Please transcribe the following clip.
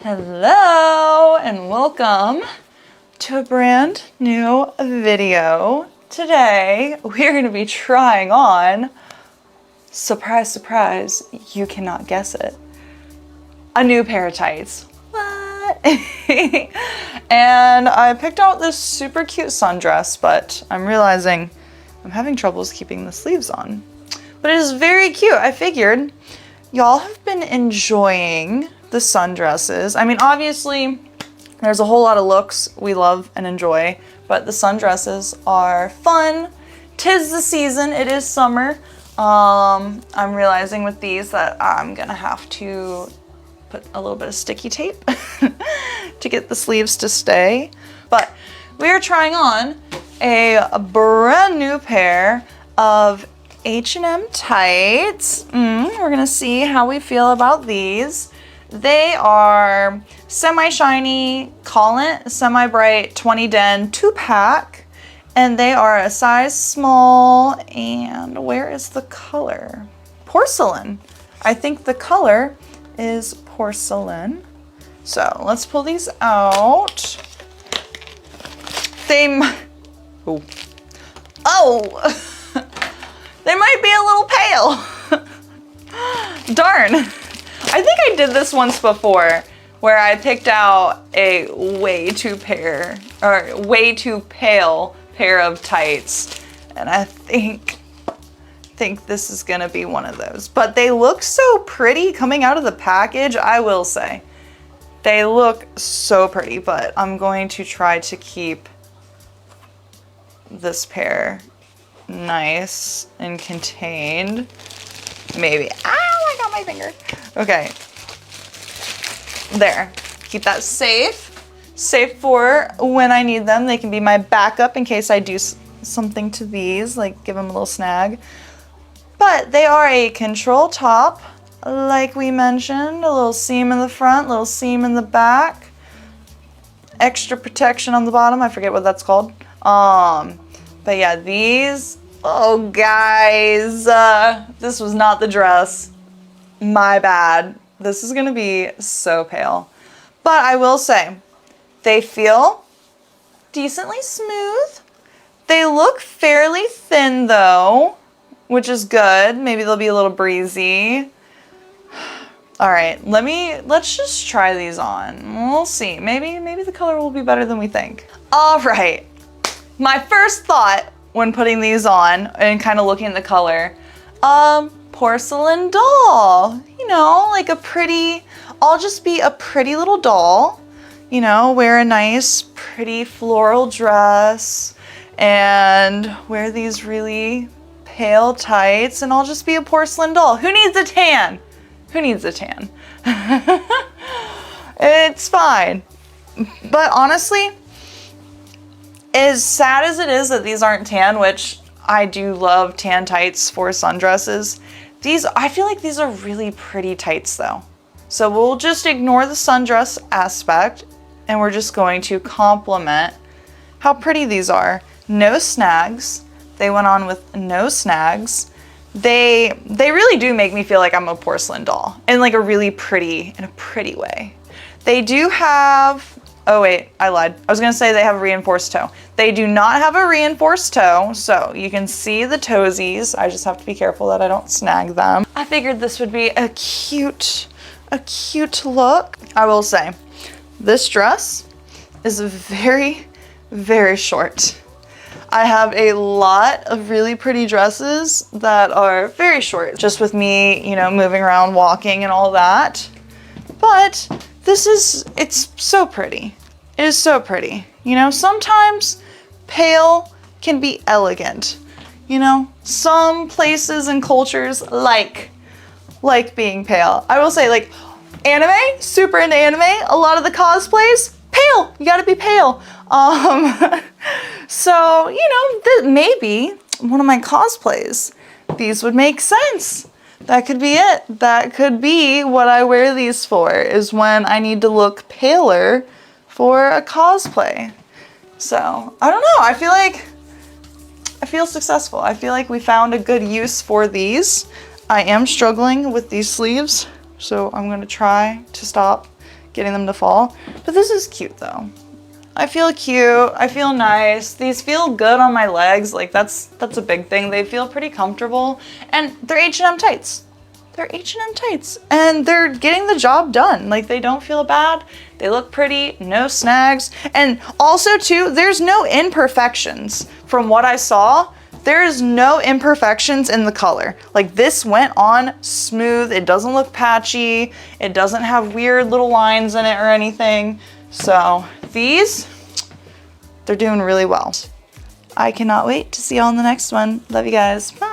Hello and welcome to a brand new video. Today we're going to be trying on, surprise, surprise, you cannot guess it, a new pair of tights. What? And I picked out this super cute sundress, but I'm realizing I'm having troubles keeping the sleeves on. But it is very cute. I figured y'all have been enjoying the sundresses. I mean, obviously, there's a whole lot of looks we love and enjoy, but the sundresses are fun. 'Tis the season, it is summer. I'm realizing with these that I'm gonna have to put a little bit of sticky tape to get the sleeves to stay. But we are trying on a brand new pair of H&M tights. We're gonna see how we feel about these. They are semi-shiny Collant, semi-bright 20 den 2-pack, and they are a size small. And where is the color? Porcelain. I think the color is porcelain. So let's pull these out. They might be a little pale. Darn. I think I did this once before where I picked out a way too pale pair of tights, and I think this is gonna be one of those. But they look so pretty coming out of the package, I will say. They look so pretty, but I'm going to try to keep this pair nice and contained. Maybe. Ow, I got my finger. Okay. There. Keep that safe. Safe for when I need them. They can be my backup in case I do something to these, like give them a little snag. But they are a control top, like we mentioned. A little seam in the front, little seam in the back. Extra protection on the bottom. I forget what that's called. But yeah, these, oh guys, this was not the dress. My bad. This is gonna be so pale. But I will say, they feel decently smooth. They look fairly thin though, which is good. Maybe they'll be a little breezy. All right, let's just try these on. We'll see. Maybe the color will be better than we think. All right. My first thought when putting these on and kind of looking at the color, porcelain doll. You know, like I'll just be a pretty little doll, you know, wear a nice, pretty floral dress and wear these really pale tights, and I'll just be a porcelain doll. Who needs a tan? Who needs a tan? It's fine. But honestly, as sad as it is that these aren't tan, which I do love tan tights for sundresses, I feel like these are really pretty tights though. So we'll just ignore the sundress aspect and we're just going to compliment how pretty these are. No snags. They went on with no snags. They really do make me feel like I'm a porcelain doll in like a really pretty, in a pretty way. They do have, oh wait, I lied. I was gonna say they have a reinforced toe. They do not have a reinforced toe, so you can see the toesies. I just have to be careful that I don't snag them. I figured this would be a cute look. I will say, this dress is very, very short. I have a lot of really pretty dresses that are very short, just with me, you know, moving around, walking and all that. But it's so pretty. It is so pretty. You know, sometimes pale can be elegant. You know, some places and cultures like being pale. I will say, like, anime, super into anime, a lot of the cosplays, pale. You gotta be pale. So, you know, maybe one of my cosplays, these would make sense. That could be it. That could be what I wear these for, is when I need to look paler for a cosplay. So, I don't know. I feel successful. I feel like we found a good use for these. I am struggling with these sleeves, so I'm gonna try to stop getting them to fall. But this is cute though. I feel cute, I feel nice. These feel good on my legs. Like that's a big thing. They feel pretty comfortable and they're H&M tights. They're H&M tights and they're getting the job done. Like they don't feel bad. They look pretty, no snags. And also too, there's no imperfections. From what I saw, there's no imperfections in the color. Like this went on smooth. It doesn't look patchy. It doesn't have weird little lines in it or anything. So these, they're doing really well. I cannot wait to see y'all in the next one. Love you guys. Bye.